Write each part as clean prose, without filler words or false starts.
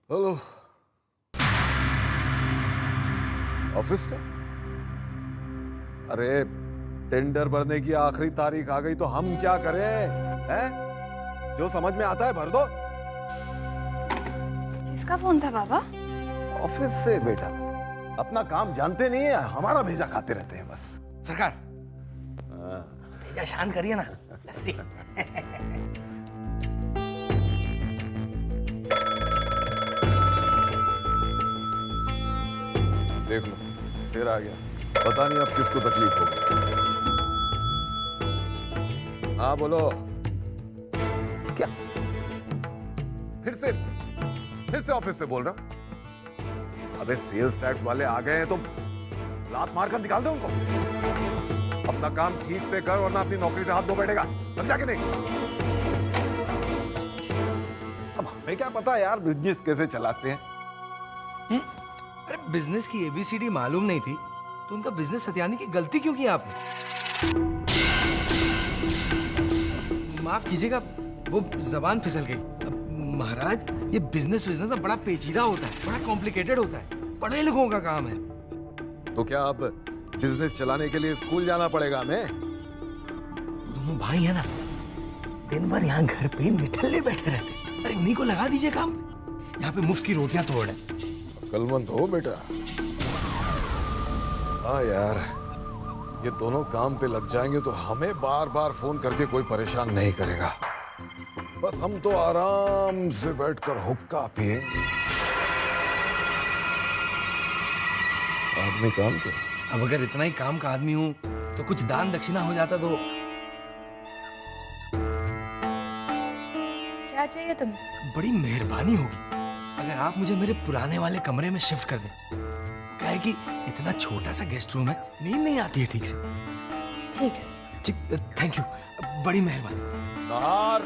Hello. Office से? अरे tender भरने की आखिरी तारीख आ गई तो हम क्या करें? हैं? जो समझ में आता है भर दो। किसका फोन था बाबा? ऑफिस से बेटा। अपना काम जानते नहीं है, हमारा भेजा खाते रहते हैं बस। सरकार, भेजा शांत करिए ना। लस्सी। देख लो, फिर आ गया। पता नहीं अब किसको तकलीफ होगी। हाँ बोलो। क्या? फिर से ऑफिस से बोल रहा हूं। अबे सेल्स टैक्स वाले आ गए हैं तो लात मारकर निकाल दो उनको। अपना काम ठीक से कर वरना अपनी नौकरी से हाथ धो बैठेगा, समझा कि नहीं? अब हमें क्या पता यार बिजनेस कैसे चलाते हैं। अरे बिजनेस की एबीसीडी मालूम नहीं थी तो उनका बिजनेस हथियाने की गलती क्यों की आपने? माफ कीजिएगा, वो जबान फिसल गई। महाराज, ये बिजनेस ना बड़ा पेचीदा होता है, बड़ा कॉम्प्लिकेटेड होता है, पढ़े लिखों का काम है। तो क्या अब बिजनेस चलाने के लिए स्कूल जाना पड़ेगा हमें? दोनों भाई है ना, दिन भर यहाँ घर पे निठल्ले बैठे रहते। अरे उन्हीं को लगा दीजिए काम पे। यहाँ पे मुफ्त की रोटियां तोड़ है। अक्लमंद हो बेटा। हाँ यार, ये दोनों काम पे लग जाएंगे तो हमें बार बार फोन करके कोई परेशान नहीं करेगा। बस हम तो आराम से बैठकर हुक्का पिएंगे। आदमी काम के। अब अगर इतना ही काम का आदमी हूँ तो कुछ दान दक्षिणा हो जाता तो। क्या चाहिए तुम्हें? बड़ी मेहरबानी होगी अगर आप मुझे मेरे पुराने वाले कमरे में शिफ्ट कर दें। क्या है कि इतना छोटा सा गेस्ट रूम है, नींद नहीं आती है ठीक से। ठीक है। ठीक, थैंक यू, बड़ी मेहरबानी। नहार,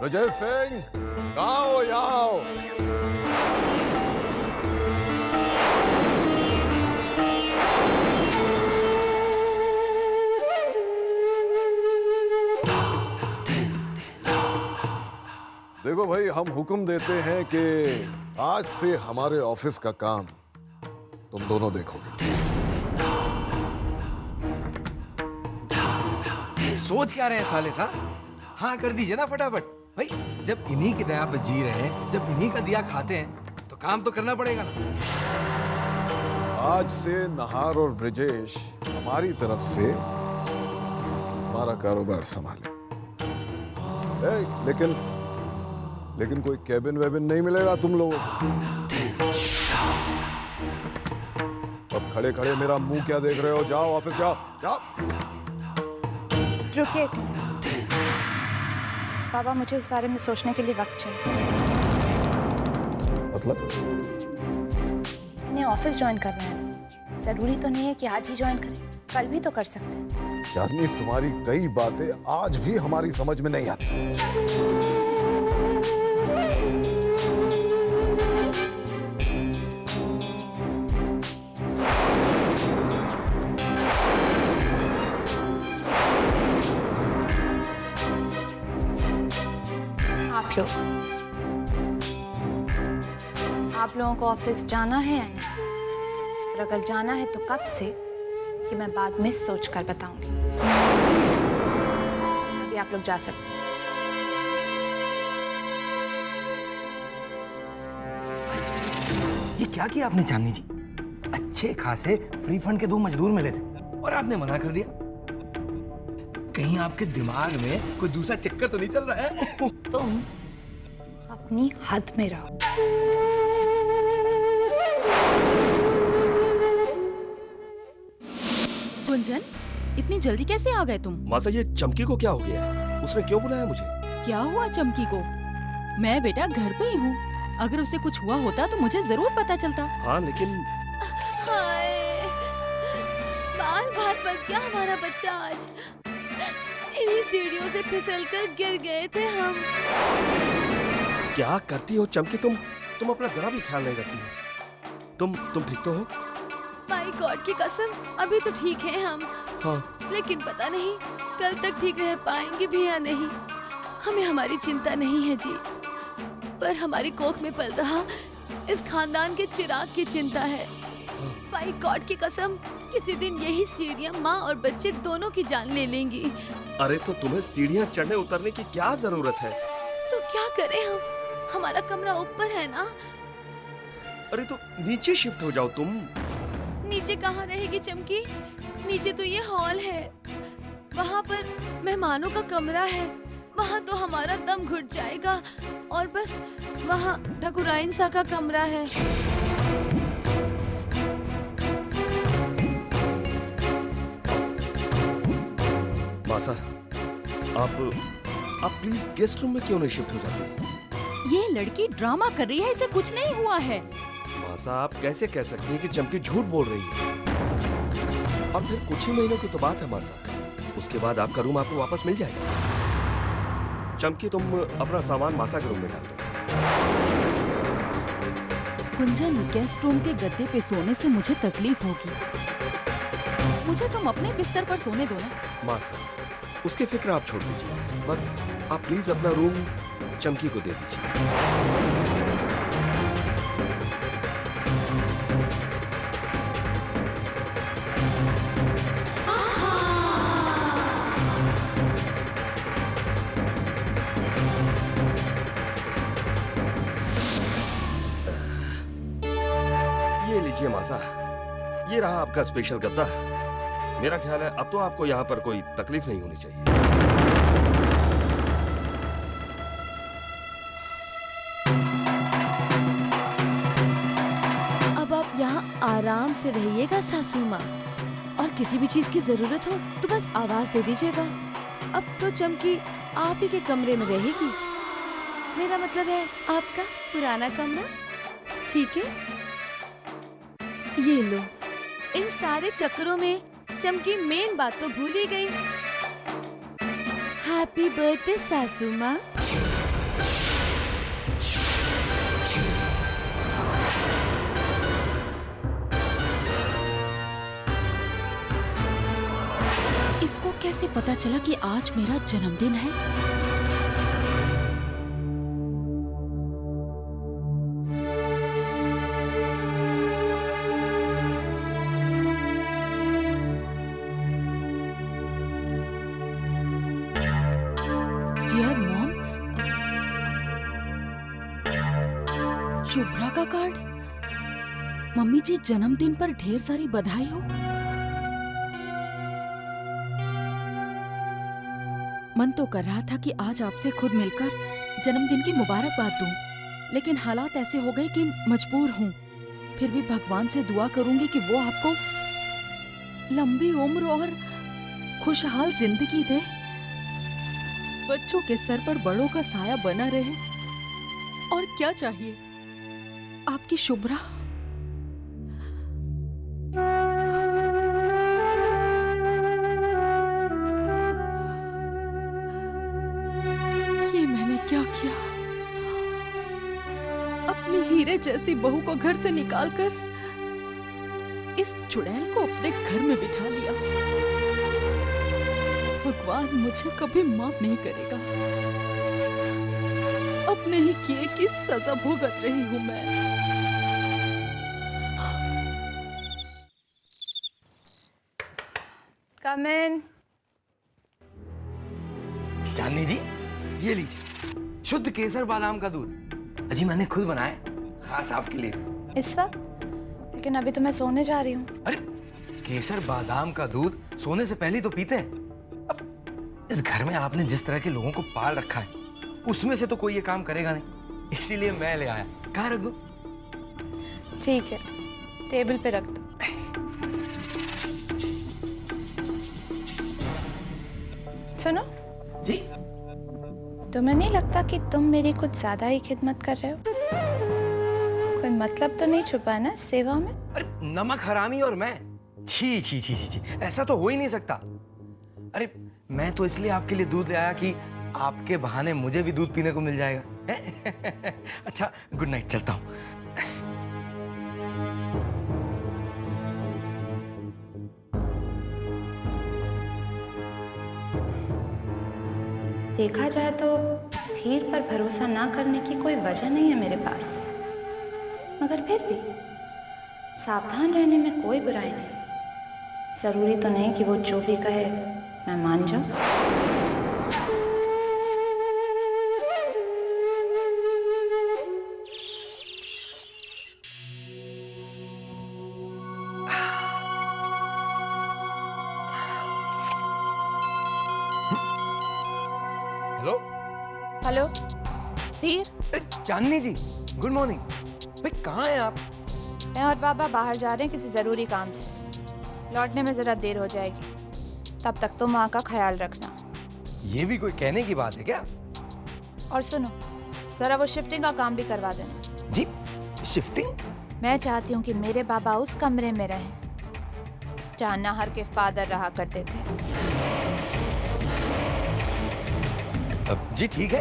विजय सिंह, कहाँ हो? यहाँ आओ। देखो भाई, हम हुक्म देते हैं कि आज से हमारे ऑफिस का काम तुम दोनों देखोगे। सोच क्या रहे हैं साले सा? हाँ कर दीजिए ना फटाफट। भाई जब इन्हीं की दया पे जी रहे हैं, जब इन्हीं का दिया खाते हैं तो काम तो करना पड़ेगा ना। आज से नहार और ब्रिजेश हमारी तरफ से हमारा कारोबार संभाले। लेकिन कोई कैबिन वेबिन नहीं मिलेगा तुम लोगों को। अब खड़े खड़े मेरा मुंह क्या देख रहे हो? जाओ ऑफिस, जाओ जाओ। रुकिए बाबा, मुझे इस बारे में सोचने के लिए वक्त चाहिए। मतलब? इन्हें ऑफिस ज्वाइन करना है, जरूरी तो नहीं है कि आज ही ज्वाइन करें, कल भी तो कर सकते हैं। चांदनी, तुम्हारी कई बातें आज भी हमारी समझ में नहीं आती। आप लोगों को ऑफिस जाना है या नहीं? और अगर जाना है तो कब से, कि मैं बाद में सोचकर बताऊंगी। अभी आप लोग जा सकते हैं। ये क्या किया आपने चांदनी जी? अच्छे खासे फ्री फंड के 2 मजदूर मिले थे और आपने मना कर दिया। कहीं आपके दिमाग में कोई दूसरा चक्कर तो नहीं चल रहा है? तुम अपनी हद में रहो। गुंजन, इतनी जल्दी कैसे आ गए तुम? मासा, ये चमकी को क्या हो गया? उसने क्यों बुलाया मुझे? क्या हुआ चमकी को? मैं बेटा घर पे ही हूँ। अगर उसे कुछ हुआ होता तो मुझे जरूर पता चलता। हाँ लेकिन हाय, बाल बाल बच गया हमारा बच्चा आज। इन्हीं सीढ़ियों से फिसलकर गिर गए थे हम। क्या करती हो चमकी? तुम अपना जरा भी ख्याल नहीं रखती हो। तुम ठीक तो हो? माय गॉड की कसम, अभी तो ठीक है हम। हाँ। लेकिन पता नहीं कल तक ठीक रह पाएंगे भी या नहीं। हमें हमारी चिंता नहीं है जी। पर हमारी कोख में पल रहा इस खानदान के चिराग की चिंता है। भाई गॉड की कसम, किसी दिन यही सीढ़ियाँ माँ और बच्चे दोनों की जान ले लेंगी। अरे तो तुम्हें सीढ़ियाँ चढ़ने उतरने की क्या जरूरत है? तो क्या करें हम? हमारा कमरा ऊपर है ना। अरे तो नीचे शिफ्ट हो जाओ तुम। नीचे कहाँ रहेगी चमकी? नीचे तो ये हॉल है, वहाँ पर मेहमानों का कमरा है, वहाँ तो हमारा दम घुट जाएगा। और बस वहाँ ठाकुराइन सा का कमरा है। मासा, आप प्लीज गेस्ट रूम में क्यों नहीं शिफ्ट हो जाती? ये लड़की ड्रामा कर रही है, इसे कुछ नहीं हुआ है। मासा, आप कैसे कह सकती हैं कि चमकी झूठ बोल रही है? और फिर कुछ ही महीनों की तो बात है मासा, उसके बाद आपका रूम आपको वापस मिल जाएगा। चमकी, तुम अपना सामान मासा के रूम में डाल दो। गुंजन, गेस्ट रूम के गद्दे पे सोने से मुझे तकलीफ होगी, मुझे तुम अपने बिस्तर पर सोने दो ना। मासा, उसकी फिक्र आप छोड़ दीजिए, बस आप प्लीज अपना रूम चमकी को दे दीजिए। ये लीजिए मासा, ये रहा आपका स्पेशल गद्दा। मेरा ख्याल है अब तो आपको यहाँ पर कोई तकलीफ नहीं होनी चाहिए। अब आप यहाँ आराम से रहिएगा सासू माँ, और किसी भी चीज की जरूरत हो तो बस आवाज दे दीजिएगा। अब तो चमकी आप ही के कमरे में रहेगी, मेरा मतलब है आपका पुराना कमरा। ठीक है, ये लो। इन सारे चक्करों में चमकी मेन बात तो भूल ही गई। हैप्पी बर्थडे सासू माँ। इसको कैसे पता चला कि आज मेरा जन्मदिन है? डियर मॉम, शुभ्रा का कार्ड। मम्मी जी, जन्मदिन पर ढेर सारी बधाई हो। मन तो कर रहा था कि आज आपसे खुद मिलकर जन्मदिन की मुबारकबाद दूं, लेकिन हालात ऐसे हो गए कि मजबूर हूं। फिर भी भगवान से दुआ करूंगी कि वो आपको लंबी उम्र और खुशहाल जिंदगी दे, बच्चों के सर पर बड़ों का साया बना रहे। और क्या चाहिए? आपकी शुभ्रा। ये मैंने क्या किया? अपनी हीरे जैसी बहू को घर से निकालकर इस चुड़ैल को अपने घर में बिठा लिया। भगवान मुझे कभी माफ नहीं करेगा। अपने ही किए की सजा भुगत रही हूँ मैं। कम इन। चांदनी जी, ये लीजिए, शुद्ध केसर बादाम का दूध। अजी मैंने खुद बनाया, खास आपके लिए। इस वक्त? लेकिन अभी तो मैं सोने जा रही हूँ। अरे, केसर बादाम का दूध सोने से पहले तो पीते हैं। अब इस घर में आपने जिस तरह के लोगों को पाल रखा है, उसमें से तो कोई ये काम करेगा नहीं, इसीलिए मैं ले आया। कहाँ रख दूं? ठीक है, टेबल पे रख दो। सुनो जी। तुम्हें नहीं लगता कि तुम मेरी कुछ ज्यादा ही खिदमत कर रहे हो? कोई मतलब तो नहीं छुपा है ना सेवा में? अरे नमक हरामी और मैं? छी छी छी छी छी, ऐसा तो हो ही नहीं सकता। अरे मैं तो इसलिए आपके लिए दूध ले आया कि आपके बहाने मुझे भी दूध पीने को मिल जाएगा। अच्छा, गुड नाइट, चलता हूँ। देखा जाए तो धीर पर भरोसा ना करने की कोई वजह नहीं है मेरे पास, मगर फिर भी सावधान रहने में कोई बुराई नहीं। जरूरी तो नहीं कि वो जो भी कहे मैं मान जाऊं। हेलो हेलो धीर, चांदनी जी, गुड मॉर्निंग। भाई कहाँ हैं आप? मैं और बाबा बाहर जा रहे हैं किसी ज़रूरी काम से। लौटने में ज़रा देर हो जाएगी, तब तक तो माँ का ख्याल रखना। ये भी कोई कहने की बात है क्या? और सुनो, ज़रा वो शिफ्टिंग का काम भी करवा देना। जी, शिफ्टिंग? मैं चाहती हूँ कि मेरे बाबा उस कमरे में रहें जहाँ नाहर के फादर रहा करते थे। जी ठीक है,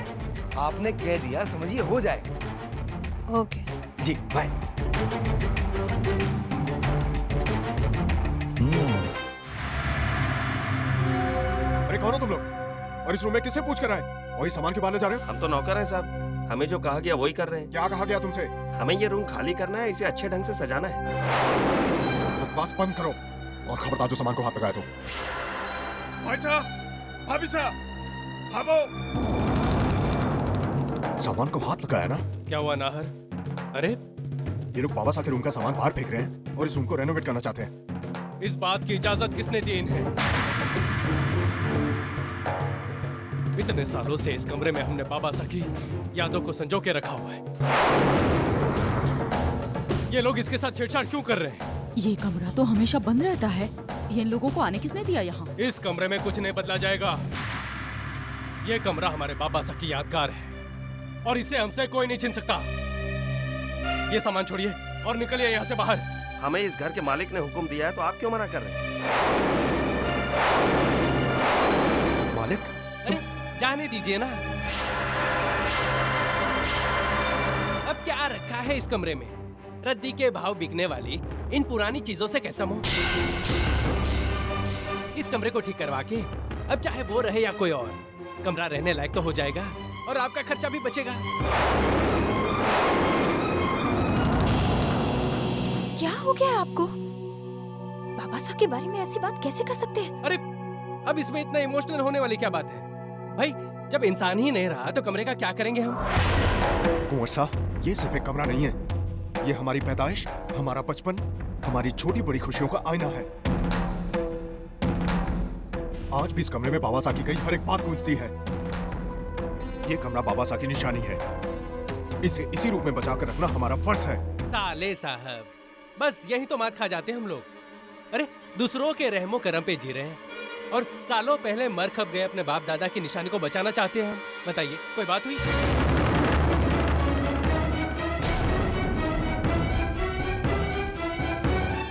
आपने कह दिया, समझिए हो जाएगा। ओके जी बाय। अरे कौन हो तुम लोग? और इस रूम में किससे पूछ कर आए? वही सामान क्यों बांधने जा रहे हो? हम तो नौकर हैं साहब, हमें जो कहा गया वही कर रहे हैं। क्या कहा गया तुमसे? हमें ये रूम खाली करना है, इसे अच्छे ढंग से सजाना है। बकवास बंद करो और खबरदार जो सामान को हाथ लगाया तो। भाई साहब, भाभी साहब, भागो! सामान को हाथ लगाया ना? क्या हुआ नाहर? अरे ये लोग बाबा साहब के रूम का सामान बाहर फेंक रहे हैं और इस रूम को रेनोवेट करना चाहते हैं। इस बात की इजाजत किसने दी इन्हें? इतने सालों से इस कमरे में हमने बाबा साहब की यादों को संजो के रखा हुआ है। ये लोग इसके साथ छेड़छाड़ क्यों कर रहे हैं? ये कमरा तो हमेशा बंद रहता है। ये लोगों को आने किसने दिया यहाँ? इस कमरे में कुछ नहीं बदला जाएगा। ये कमरा हमारे बाबा साहब की यादगार है और इसे हमसे कोई नहीं छीन सकता। ये सामान छोड़िए और निकलिए यहाँ से बाहर। हमें इस घर के मालिक ने हुक्म दिया है, तो आप क्यों मना कर रहे हैं? मालिक? अरे जाने दीजिए ना। अब क्या रखा है इस कमरे में? रद्दी के भाव बिकने वाली इन पुरानी चीजों से कैसा मोह? इस कमरे को ठीक करवा के अब चाहे वो रहे या कोई और, कमरा रहने लायक तो हो जाएगा और आपका खर्चा भी बचेगा। क्या हो गया आपको? बाबा साहब के बारे में ऐसी बात कैसे कर सकते हैं? अरे अब इसमें इतना इमोशनल होने वाली क्या बात है? भाई जब इंसान ही नहीं रहा तो कमरे का क्या करेंगे हम? कुंवर साहब, ये सिर्फ एक कमरा नहीं है, ये हमारी पैदाइश, हमारा बचपन, हमारी छोटी बड़ी खुशियों का आईना है। आज भी इस कमरे में बाबा साहब की गई हर एक बात गूंजती है। ये कमरा बाबा साहब की निशानी है, इसे इसी रूप में बचा कर रखना हमारा फर्ज है। साले साहब, बस यही तो मात खा जाते हैं हम लोग। अरे दूसरों के रहमो करम पे जी रहे हैं और सालों पहले मर खप गए अपने बाप दादा की निशानी को बचाना चाहते हैं हम। बताइए, कोई बात हुई?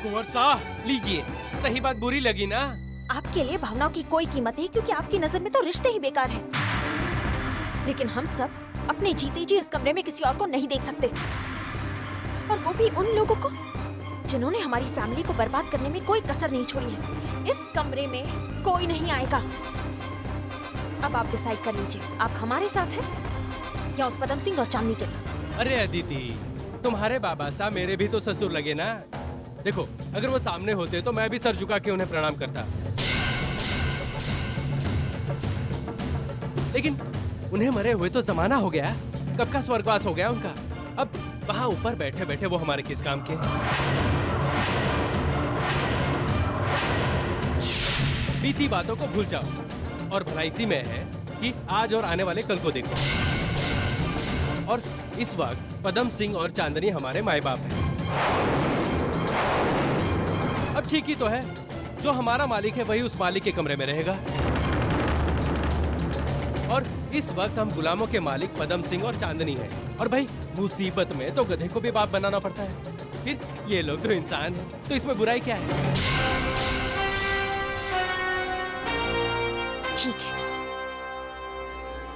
कुंवर साहब लीजिए, सही बात बुरी लगी ना? आपके लिए भावनाओं की कोई कीमत नहीं, क्योंकि आपकी नजर में तो रिश्ते ही बेकार हैं। लेकिन हम सब अपने जीते जी इस कमरे में किसी और को नहीं देख सकते, और वो भी उन लोगों को जिन्होंने हमारी फैमिली को बर्बाद करने में कोई कसर नहीं छोड़ी है। इस कमरे में कोई नहीं आएगा। अब आप डिसाइड कर लीजिए, आप हमारे साथ हैं या उस पदम सिंह और चांदनी के साथ। अरे अदिति, तुम्हारे बाबा साहब मेरे भी तो ससुर लगे ना। देखो, अगर वो सामने होते तो मैं भी सर झुका के उन्हें प्रणाम करता, लेकिन उन्हें मरे हुए तो जमाना हो गया। कब का स्वर्गवास हो गया उनका। अब वहां ऊपर बैठे बैठे वो हमारे किस काम के? बीती बातों को भूल जाओ और भला इसी में है कि आज और आने वाले कल को देखो। और इस वक्त पदम सिंह और चांदनी हमारे माए बाप हैं। अब ठीक ही तो है, जो हमारा मालिक है वही उस मालिक के कमरे में रहेगा। और इस वक्त हम गुलामों के मालिक पदम सिंह और चांदनी हैं। और भाई मुसीबत में तो गधे को भी बाप बनाना पड़ता है। फिर ये लोग तो इंसान हैं, तो इसमें बुराई क्या है? ठीक है,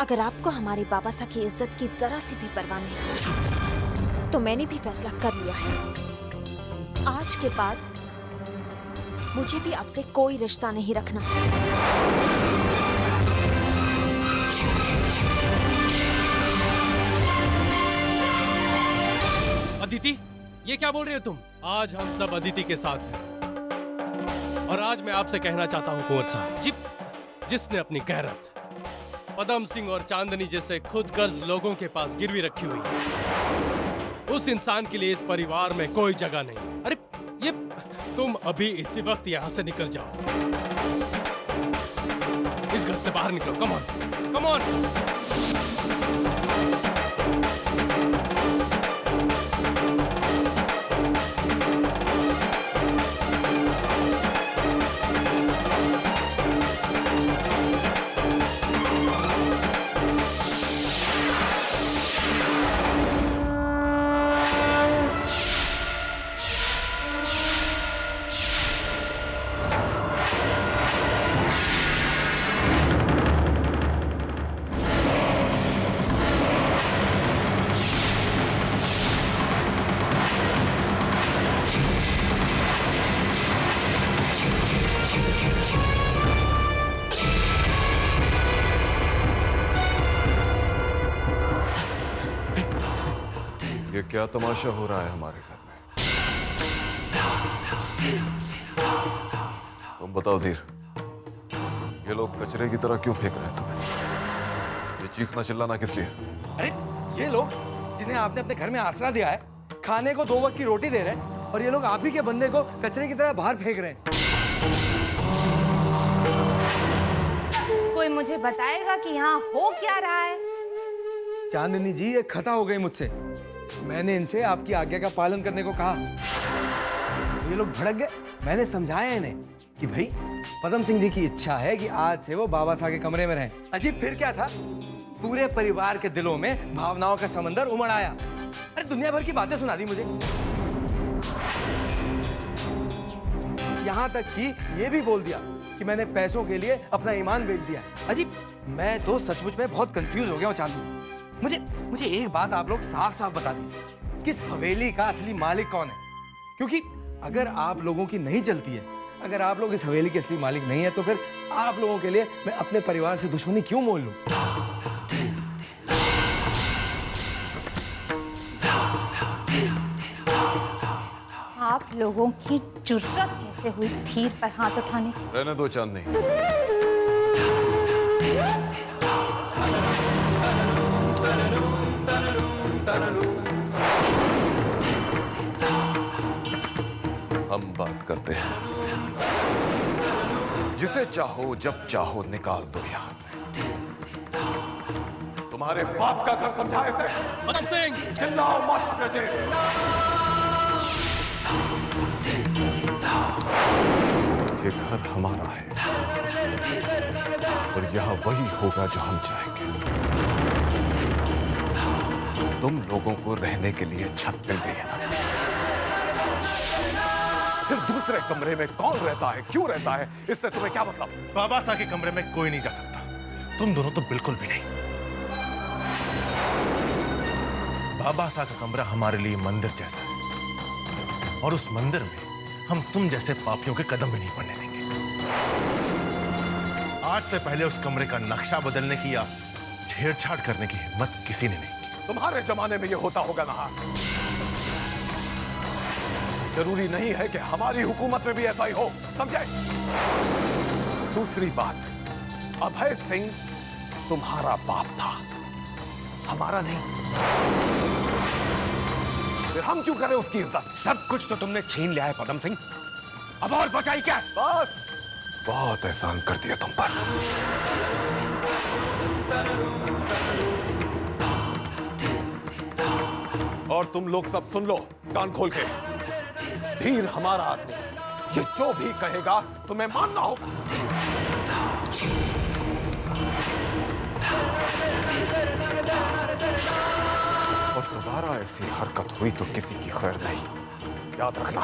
अगर आपको हमारे बाबा साहब की इज्जत की जरा सी भी परवाह नहीं, तो मैंने भी फैसला कर लिया है। आज के बाद मुझे भी आपसे कोई रिश्ता नहीं रखना। ये क्या बोल रहे हो तुम? आज हम सब अदिति के साथ हैं और आज मैं आपसे कहना चाहता हूँ कुंवर साहब, जिसने अपनी गैरत पदम सिंह और चांदनी जैसे खुद गर्ज लोगों के पास गिरवी रखी हुई है, उस इंसान के लिए इस परिवार में कोई जगह नहीं। अरे ये तुम अभी इसी वक्त यहाँ से निकल जाओ, इस घर से बाहर निकलो। Come on, come on. ये क्या तमाशा हो रहा है हमारे घर में? तुम बताओ धीर, ये लोग कचरे की तरह क्यों फेंक रहे हैं तुम्हें? ये चीखना चिल्लाना किस लिए? अरे ये लोग जिन्हें आपने अपने घर में आसरा दिया है, खाने को 2 वक्त की रोटी दे रहे हैं, और ये लोग आप ही के बंदे को कचरे की तरह बाहर फेंक रहे हैं। कोई मुझे बताएगा कि यहाँ हो क्या रहा है? चांदनी जी, ये खता हो गई मुझसे। मैंने इनसे आपकी आज्ञा का पालन करने को कहा, ये लोग भड़क गए। मैंने समझाया इन्हें कि भाई पदम सिंह जी की इच्छा है कि आज से वो बाबा साहब के कमरे में रहें। अजीब फिर क्या था, पूरे परिवार के दिलों में भावनाओं का समंदर उमड़ आया। अरे दुनिया भर की बातें सुना दी मुझे, यहाँ तक कि ये भी बोल दिया कि मैंने पैसों के लिए अपना ईमान बेच दिया। अजीब, मैं तो सचमुच में बहुत कंफ्यूज हो गया हूँ चांदनी। मुझे एक बात आप लोग साफ साफ बता दीजिए, किस हवेली का असली मालिक कौन है? क्योंकि अगर आप लोगों की नहीं चलती है, अगर आप लोग इस हवेली के असली मालिक नहीं है, तो फिर आप लोगों के लिए मैं अपने परिवार से दुश्मनी क्यों मोल लूं? आप लोगों की जुर्रत कैसे हुई धीर पर हाथ उठाने की? रहने दो चांदनी। हम बात करते हैं इससे। जिसे चाहो जब चाहो निकाल दो यहां से। तुम्हारे बाप का घर समझा इसे? पदम सिंह, चिल्लाओ मत ब्रजेश। ये घर हमारा है और यहां वही होगा जो हम चाहेंगे। तुम लोगों को रहने के लिए छत मिल गई है ना, फिर दूसरे कमरे में कौन रहता है, क्यों रहता है, इससे तुम्हें क्या मतलब? बाबा साहब के कमरे में कोई नहीं जा सकता, तुम दोनों तो बिल्कुल भी नहीं। बाबा साहब का कमरा हमारे लिए मंदिर जैसा है, और उस मंदिर में हम तुम जैसे पापियों के कदम भी नहीं पड़ने देंगे। आज से पहले उस कमरे का नक्शा बदलने की या छेड़छाड़ करने की हिम्मत किसी ने नहीं की। तुम्हारे जमाने में यह होता होगा ना। जरूरी नहीं है कि हमारी हुकूमत में भी ऐसा ही हो, समझे? दूसरी बात, अभय सिंह तुम्हारा बाप था, हमारा नहीं। फिर हम क्यों करें उसकी इज्जत? सब कुछ तो तुमने छीन लिया है पदम सिंह, अब और बचाई क्या? बस बहुत एहसान कर दिया तुम पर। और तुम लोग सब सुन लो कान खोल के। धीर हमारा आदमी, ये जो भी कहेगा तुम्हें मानना होगा। और दोबारा ऐसी हरकत हुई तो किसी की खैर नहीं, याद रखना।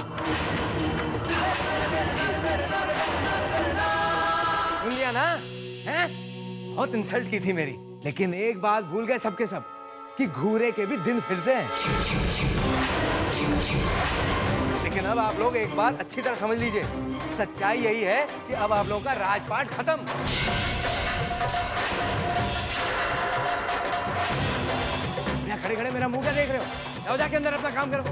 सुन लिया ना? हैं? बहुत इंसल्ट की थी मेरी, लेकिन एक बात भूल गए सबके सब कि घूरे के भी दिन फिरते हैं। लेकिन अब आप लोग एक बात अच्छी तरह समझ लीजिए, सच्चाई यही है कि अब आप लोगों का राजपाट खत्म। यहाँ खड़े खड़े मेरा मुंह क्या देख रहे हो? जाओ जाके अंदर अपना काम करो।